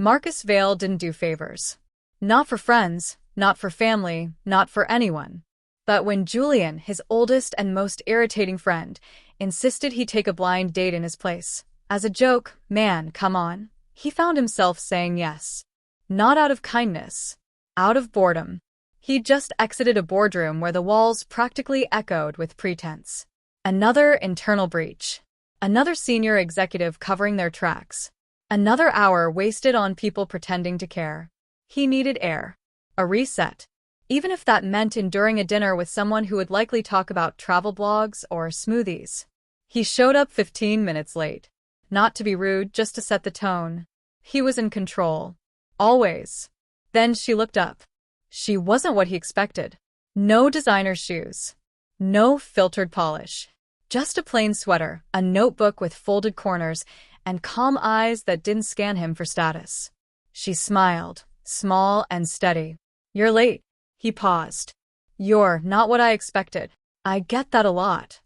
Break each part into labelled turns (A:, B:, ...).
A: Marcus Vale didn't do favors. Not for friends, not for family, not for anyone. But when Julian, his oldest and most irritating friend, insisted he take a blind date in his place, as a joke, man, come on, he found himself saying yes. Not out of kindness. Out of boredom. He'd just exited a boardroom where the walls practically echoed with pretense. Another internal breach. Another senior executive covering their tracks. Another hour wasted on people pretending to care. He needed air. A reset. Even if that meant enduring a dinner with someone who would likely talk about travel blogs or smoothies. He showed up 15 minutes late. Not to be rude, just to set the tone. He was in control. Always. Then she looked up. She wasn't what he expected. No designer shoes. No filtered polish. Just a plain sweater, a notebook with folded corners, and calm eyes that didn't scan him for status. She smiled, small and steady. You're late. He paused. You're not what I expected. I get that a lot.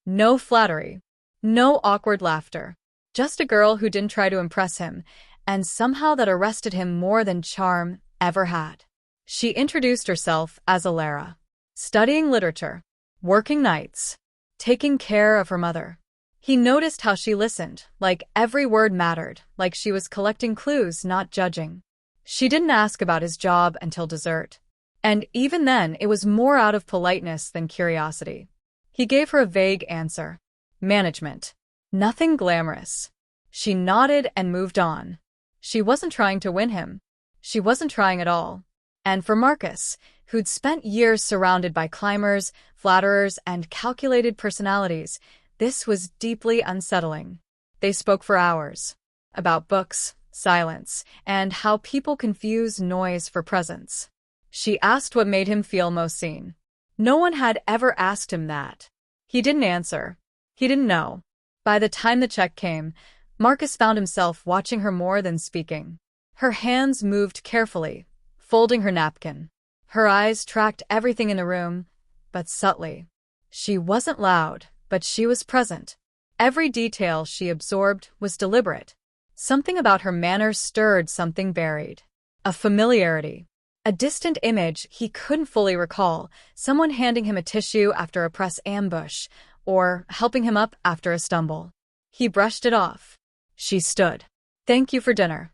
A: No flattery. No awkward laughter. Just a girl who didn't try to impress him, and somehow that arrested him more than charm ever had. She introduced herself as Alara. Studying literature. Working nights. Taking care of her mother. He noticed how she listened, like every word mattered, like she was collecting clues, not judging. She didn't ask about his job until dessert. And even then, it was more out of politeness than curiosity. He gave her a vague answer. Management. Nothing glamorous. She nodded and moved on. She wasn't trying to win him. She wasn't trying at all. And for Marcus, who'd spent years surrounded by climbers, flatterers, and calculated personalities, this was deeply unsettling. They spoke for hours. About books, silence, and how people confuse noise for presence. She asked what made him feel most seen. No one had ever asked him that. He didn't answer. He didn't know. By the time the check came, Marcus found himself watching her more than speaking. Her hands moved carefully, folding her napkin. Her eyes tracked everything in the room, but subtly. She wasn't loud, but she was present. Every detail she absorbed was deliberate. Something about her manner stirred something buried. A familiarity. A distant image he couldn't fully recall, someone handing him a tissue after a press ambush, or helping him up after a stumble. He brushed it off. She stood. Thank you for dinner.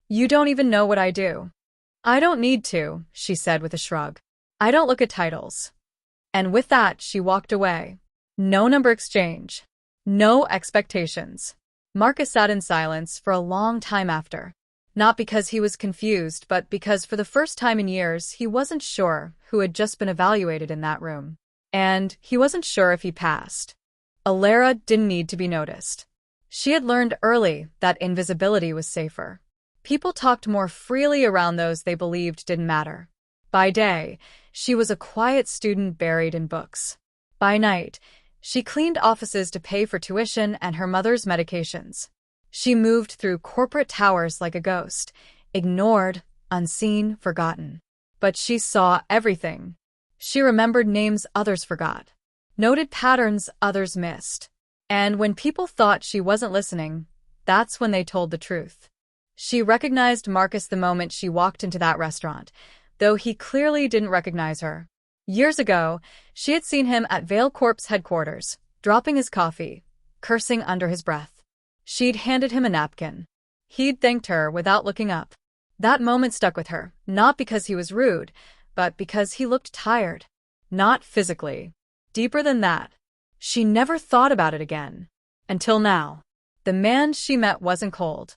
A: You don't even know what I do. I don't need to, she said with a shrug. I don't look at titles. And with that, she walked away. No number exchange. No expectations. Marcus sat in silence for a long time after. Not because he was confused, but because for the first time in years, he wasn't sure who had just been evaluated in that room. And he wasn't sure if he passed. Alara didn't need to be noticed. She had learned early that invisibility was safer. People talked more freely around those they believed didn't matter. By day, she was a quiet student buried in books. By night, she cleaned offices to pay for tuition and her mother's medications. She moved through corporate towers like a ghost, ignored, unseen, forgotten. But she saw everything. She remembered names others forgot, noted patterns others missed. And when people thought she wasn't listening, that's when they told the truth. She recognized Marcus the moment she walked into that restaurant, though he clearly didn't recognize her. Years ago, she had seen him at Vale Corp's headquarters, dropping his coffee, cursing under his breath. She'd handed him a napkin. He'd thanked her without looking up. That moment stuck with her, not because he was rude, but because he looked tired. Not physically. Deeper than that. She never thought about it again. Until now. The man she met wasn't cold.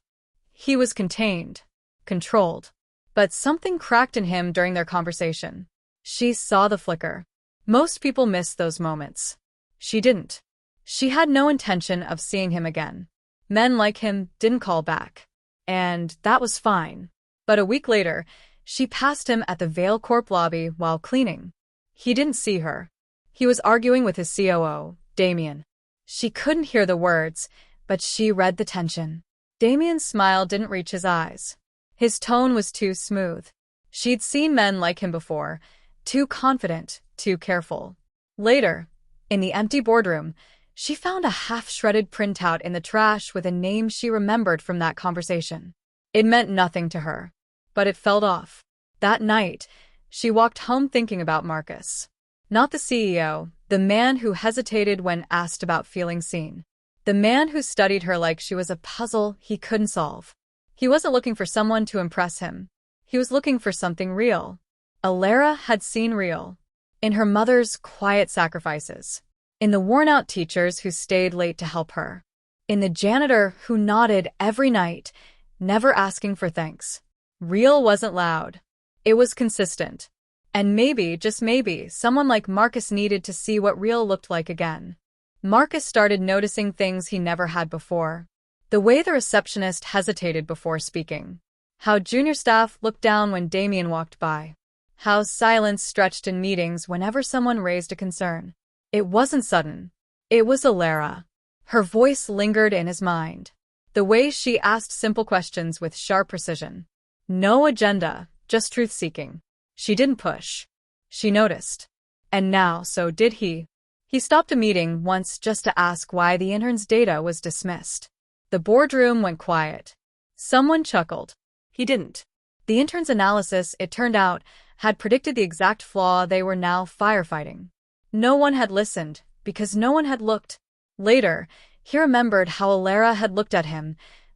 A: He was contained, controlled. But something cracked in him during their conversation. She saw the flicker. Most people miss those moments. She didn't. She had no intention of seeing him again. Men like him didn't call back. And that was fine. But a week later, she passed him at the Vale Corp lobby while cleaning. He didn't see her. He was arguing with his COO, Damien. She couldn't hear the words, but she read the tension. Damien's smile didn't reach his eyes. His tone was too smooth. She'd seen men like him before, too confident, too careful. Later, in the empty boardroom, she found a half-shredded printout in the trash with a name she remembered from that conversation. It meant nothing to her. But it felt off. That night, she walked home thinking about Marcus. Not the CEO, the man who hesitated when asked about feeling seen. The man who studied her like she was a puzzle he couldn't solve. He wasn't looking for someone to impress him. He was looking for something real. Alara had seen real. In her mother's quiet sacrifices. In the worn-out teachers who stayed late to help her. In the janitor who nodded every night, never asking for thanks. Real wasn't loud. It was consistent. And maybe, just maybe, someone like Marcus needed to see what real looked like again. Marcus started noticing things he never had before. The way the receptionist hesitated before speaking. How junior staff looked down when Damien walked by. How silence stretched in meetings whenever someone raised a concern. It wasn't sudden. It was Alara. Her voice lingered in his mind. The way she asked simple questions with sharp precision. No agenda, just truth-seeking. She didn't push. She noticed. And now, so did he. He stopped a meeting once just to ask why the intern's data was dismissed. The boardroom went quiet. Someone chuckled. He didn't. The intern's analysis, it turned out, had predicted the exact flaw they were now firefighting. No one had listened, because no one had looked. Later, he remembered how Alara had looked at him,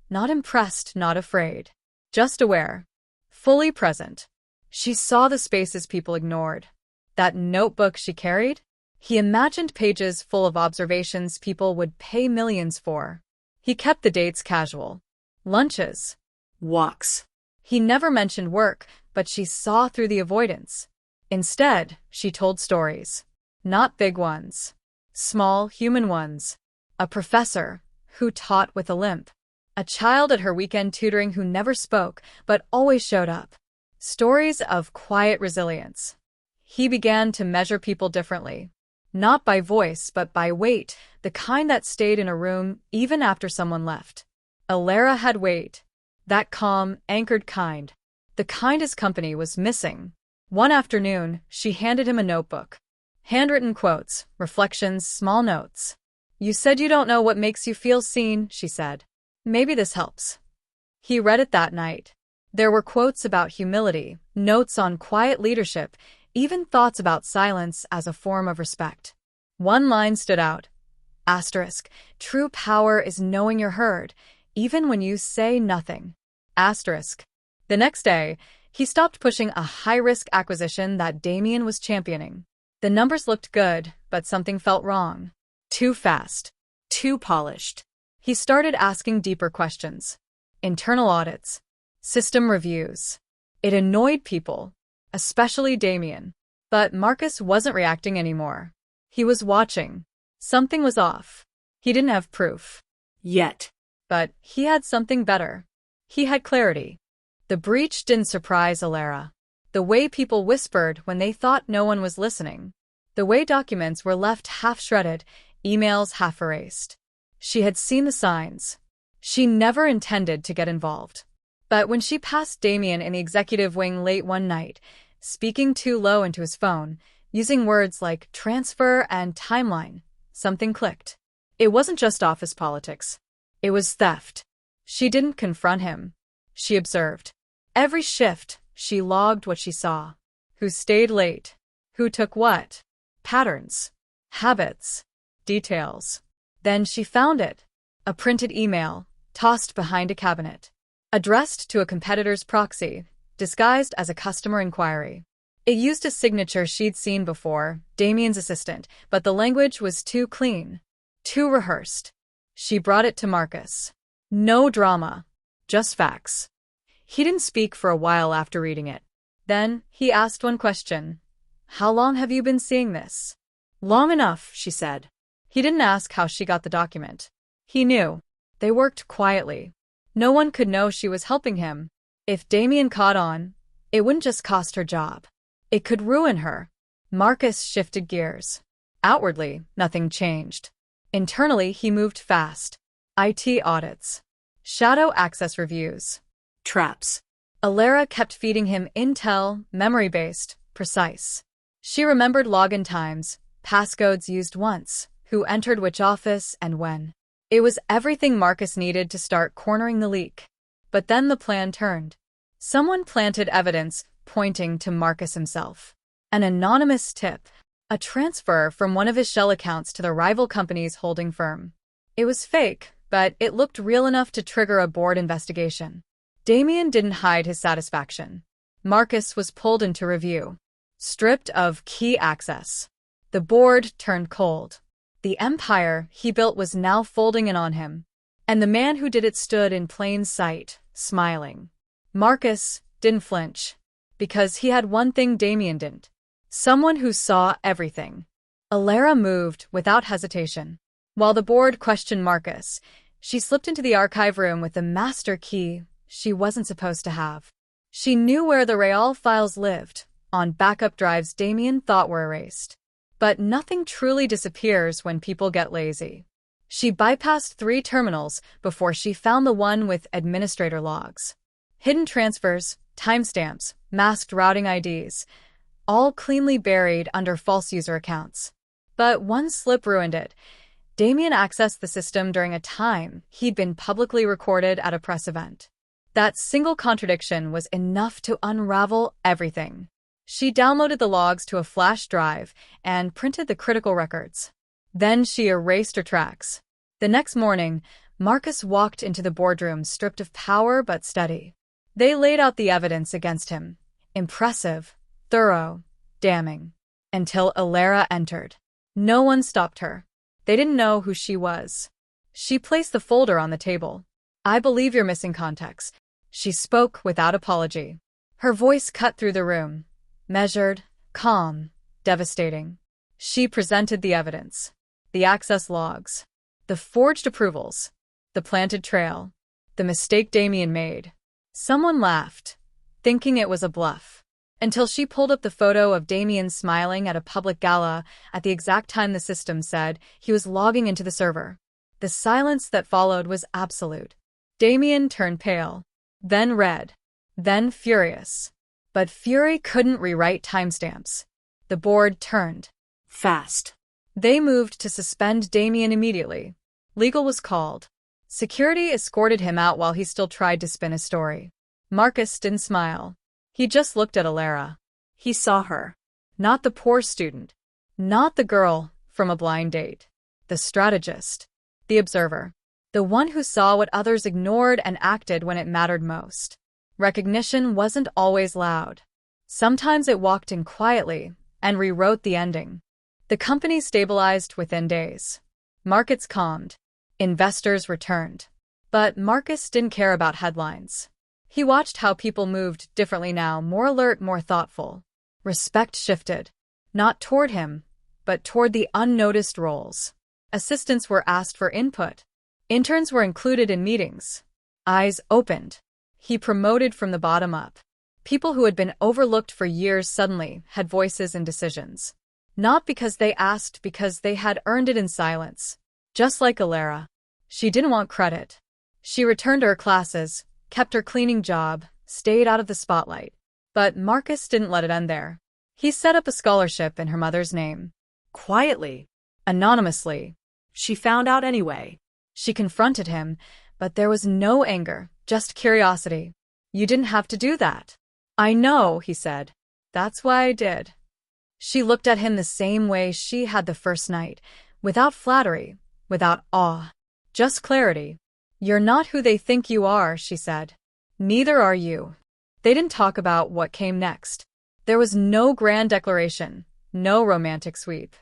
A: not impressed, not afraid. Just aware. Fully present. She saw the spaces people ignored. That notebook she carried? He imagined pages full of observations people would pay millions for. He kept the dates casual. Lunches. Walks. He never mentioned work, but she saw through the avoidance. Instead, she told stories. Not big ones. Small, human ones. A professor who taught with a limp. A child at her weekend tutoring who never spoke, but always showed up. Stories of quiet resilience. He began to measure people differently. Not by voice, but by weight, the kind that stayed in a room even after someone left. Alara had weight. That calm, anchored kind. The kind his company was missing. One afternoon, she handed him a notebook. Handwritten quotes, reflections, small notes. You said you don't know what makes you feel seen, she said. Maybe this helps. He read it that night. There were quotes about humility, notes on quiet leadership, even thoughts about silence as a form of respect. One line stood out. Asterisk, true power is knowing you're heard, even when you say nothing. Asterisk. The next day, he stopped pushing a high-risk acquisition that Damien was championing. The numbers looked good, but something felt wrong. Too fast. Too polished. He started asking deeper questions. Internal audits. System reviews. It annoyed people, especially Damien. But Marcus wasn't reacting anymore. He was watching. Something was off. He didn't have proof. Yet. But he had something better. He had clarity. The breach didn't surprise Alara. The way people whispered when they thought no one was listening. The way documents were left half-shredded, emails half-erased. She had seen the signs. She never intended to get involved. But when she passed Damien in the executive wing late one night, speaking too low into his phone, using words like transfer and timeline, something clicked. It wasn't just office politics. It was theft. She didn't confront him. She observed. Every shift, she logged what she saw. Who stayed late? Who took what? Patterns. Habits. Details. Then she found it. A printed email, tossed behind a cabinet. Addressed to a competitor's proxy, disguised as a customer inquiry. It used a signature she'd seen before, Damien's assistant, but the language was too clean. Too rehearsed. She brought it to Marcus. No drama. Just facts. He didn't speak for a while after reading it. Then, he asked one question. How long have you been seeing this? Long enough, she said. He didn't ask how she got the document. He knew. They worked quietly. No one could know she was helping him. If Damien caught on, it wouldn't just cost her job. It could ruin her. Marcus shifted gears. Outwardly, nothing changed. Internally, he moved fast. IT audits. Shadow access reviews. Traps. Alara kept feeding him intel, memory-based, precise. She remembered login times, passcodes used once, who entered which office and when. It was everything Marcus needed to start cornering the leak. But then the plan turned. Someone planted evidence pointing to Marcus himself. An anonymous tip. A transfer from one of his shell accounts to the rival company's holding firm. It was fake, but it looked real enough to trigger a board investigation. Damien didn't hide his satisfaction. Marcus was pulled into review, stripped of key access. The board turned cold. The empire he built was now folding in on him. And the man who did it stood in plain sight, smiling. Marcus didn't flinch, because he had one thing Damien didn't. Someone who saw everything. Alara moved without hesitation. While the board questioned Marcus, she slipped into the archive room with the master key she wasn't supposed to have. She knew where the Real files lived, on backup drives Damien thought were erased. But nothing truly disappears when people get lazy. She bypassed 3 terminals before she found the one with administrator logs. Hidden transfers, timestamps, masked routing IDs, all cleanly buried under false user accounts. But one slip ruined it. Damien accessed the system during a time he'd been publicly recorded at a press event. That single contradiction was enough to unravel everything. She downloaded the logs to a flash drive and printed the critical records. Then she erased her tracks. The next morning, Marcus walked into the boardroom stripped of power but steady. They laid out the evidence against him. Impressive, thorough, damning. Until Alara entered. No one stopped her. They didn't know who she was. She placed the folder on the table. "I believe you're missing context." She spoke without apology. Her voice cut through the room. Measured, calm, devastating. She presented the evidence. The access logs. The forged approvals. The planted trail. The mistake Damien made. Someone laughed, thinking it was a bluff. Until she pulled up the photo of Damien smiling at a public gala at the exact time the system said he was logging into the server. The silence that followed was absolute. Damien turned pale, then red, then furious. But fury couldn't rewrite timestamps. The board turned. Fast. They moved to suspend Damien immediately. Legal was called. Security escorted him out while he still tried to spin a story. Marcus didn't smile. He just looked at Alara. He saw her. Not the poor student. Not the girl from a blind date. The strategist. The observer. The one who saw what others ignored and acted when it mattered most. Recognition wasn't always loud. Sometimes it walked in quietly and rewrote the ending. The company stabilized within days. Markets calmed. Investors returned. But Marcus didn't care about headlines. He watched how people moved differently now, more alert, more thoughtful. Respect shifted. Not toward him, but toward the unnoticed roles. Assistants were asked for input. Interns were included in meetings. Eyes opened. He promoted from the bottom up. People who had been overlooked for years suddenly had voices in decisions. Not because they asked, because they had earned it in silence. Just like Alara. She didn't want credit. She returned to her classes, kept her cleaning job, stayed out of the spotlight. But Marcus didn't let it end there. He set up a scholarship in her mother's name. Quietly. Anonymously. She found out anyway. She confronted him, but there was no anger, just curiosity. "You didn't have to do that." "I know," he said. "That's why I did." She looked at him the same way she had the first night, without flattery, without awe. Just clarity. "You're not who they think you are," she said. "Neither are you." They didn't talk about what came next. There was no grand declaration, no romantic sweep.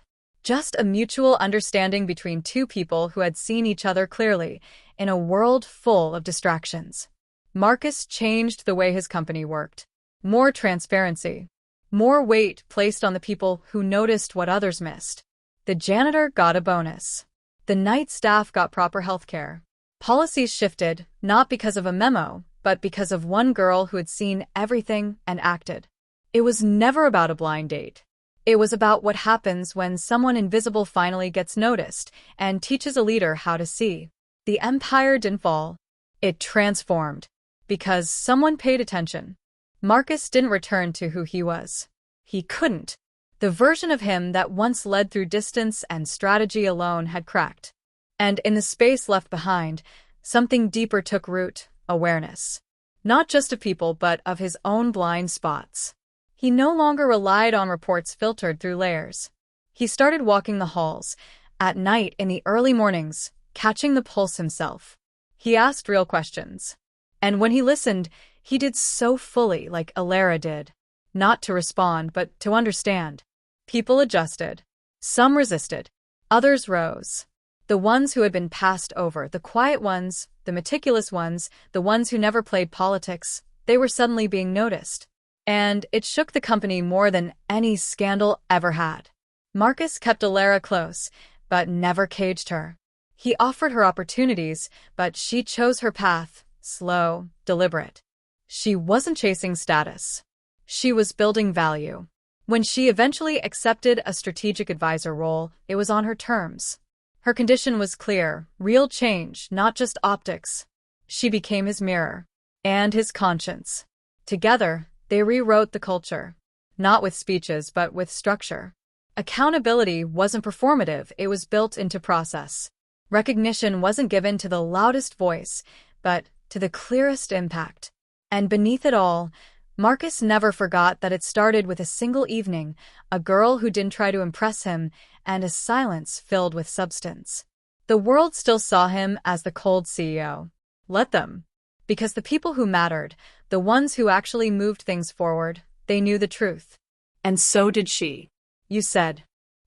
A: Just a mutual understanding between two people who had seen each other clearly, in a world full of distractions. Marcus changed the way his company worked. More transparency. More weight placed on the people who noticed what others missed. The janitor got a bonus. The night staff got proper health care. Policies shifted, not because of a memo, but because of one girl who had seen everything and acted. It was never about a blind date. It was about what happens when someone invisible finally gets noticed and teaches a leader how to see. The empire didn't fall. It transformed. Because someone paid attention. Marcus didn't return to who he was. He couldn't. The version of him that once led through distance and strategy alone had cracked. And in the space left behind, something deeper took root: awareness. Not just of people but of his own blind spots. He no longer relied on reports filtered through layers. He started walking the halls, at night in the early mornings, catching the pulse himself. He asked real questions. And when he listened, he did so fully like Alara did. Not to respond, but to understand. People adjusted. Some resisted. Others rose. The ones who had been passed over, the quiet ones, the meticulous ones, the ones who never played politics, they were suddenly being noticed. And it shook the company more than any scandal ever had. Marcus kept Alara close, but never caged her. He offered her opportunities, but she chose her path, slow, deliberate. She wasn't chasing status. She was building value. When she eventually accepted a strategic advisor role, it was on her terms. Her condition was clear, real change, not just optics. She became his mirror. And his conscience. Together, they rewrote the culture. Not with speeches, but with structure. Accountability wasn't performative, it was built into process. Recognition wasn't given to the loudest voice, but to the clearest impact. And beneath it all, Marcus never forgot that it started with a single evening, a girl who didn't try to impress him, and a silence filled with substance. The world still saw him as the cold CEO. Let them. Because the people who mattered, the ones who actually moved things forward, they knew the truth.
B: And so did she.
A: You said.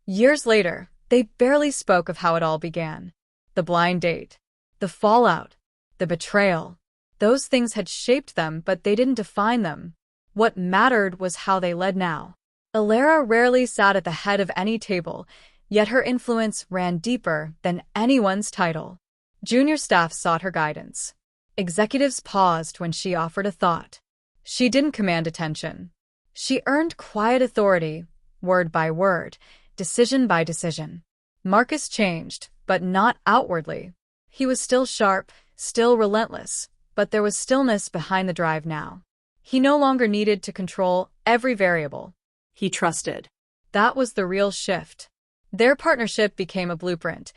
A: Years later, they barely spoke of how it all began. The blind date. The fallout. The betrayal. Those things had shaped them, but they didn't define them. What mattered was how they led now. Alara rarely sat at the head of any table, yet her influence ran deeper than anyone's title. Junior staff sought her guidance. Executives paused when she offered a thought. She didn't command attention. She earned quiet authority, word by word, decision by decision. Marcus changed, but not outwardly. He was still sharp, still relentless, but there was stillness behind the drive now. He no longer needed to control every variable.
B: He trusted.
A: That was the real shift. Their partnership became a blueprint.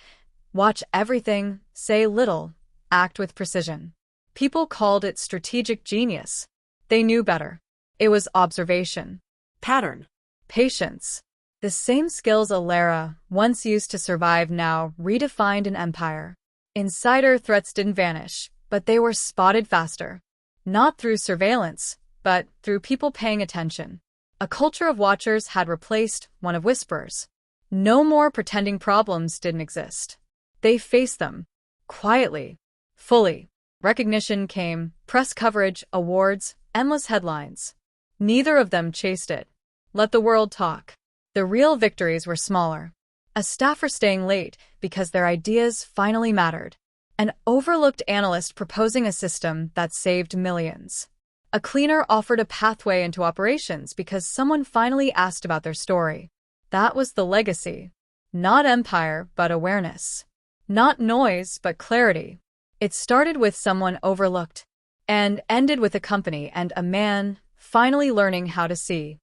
A: Watch everything, say little, act with precision. People called it strategic genius. They knew better. It was observation.
B: Pattern.
A: Patience. The same skills Alara, once used to survive, now redefined an empire. Insider threats didn't vanish, but they were spotted faster. Not through surveillance, but through people paying attention. A culture of watchers had replaced one of whisperers. No more pretending problems didn't exist. They faced them. Quietly. Fully. Recognition came, press coverage, awards, endless headlines. Neither of them chased it. Let the world talk. The real victories were smaller. A staffer staying late because their ideas finally mattered. An overlooked analyst proposing a system that saved millions. A cleaner offered a pathway into operations because someone finally asked about their story. That was the legacy. Not empire, but awareness. Not noise, but clarity. It started with someone overlooked and ended with a company and a man finally learning how to see.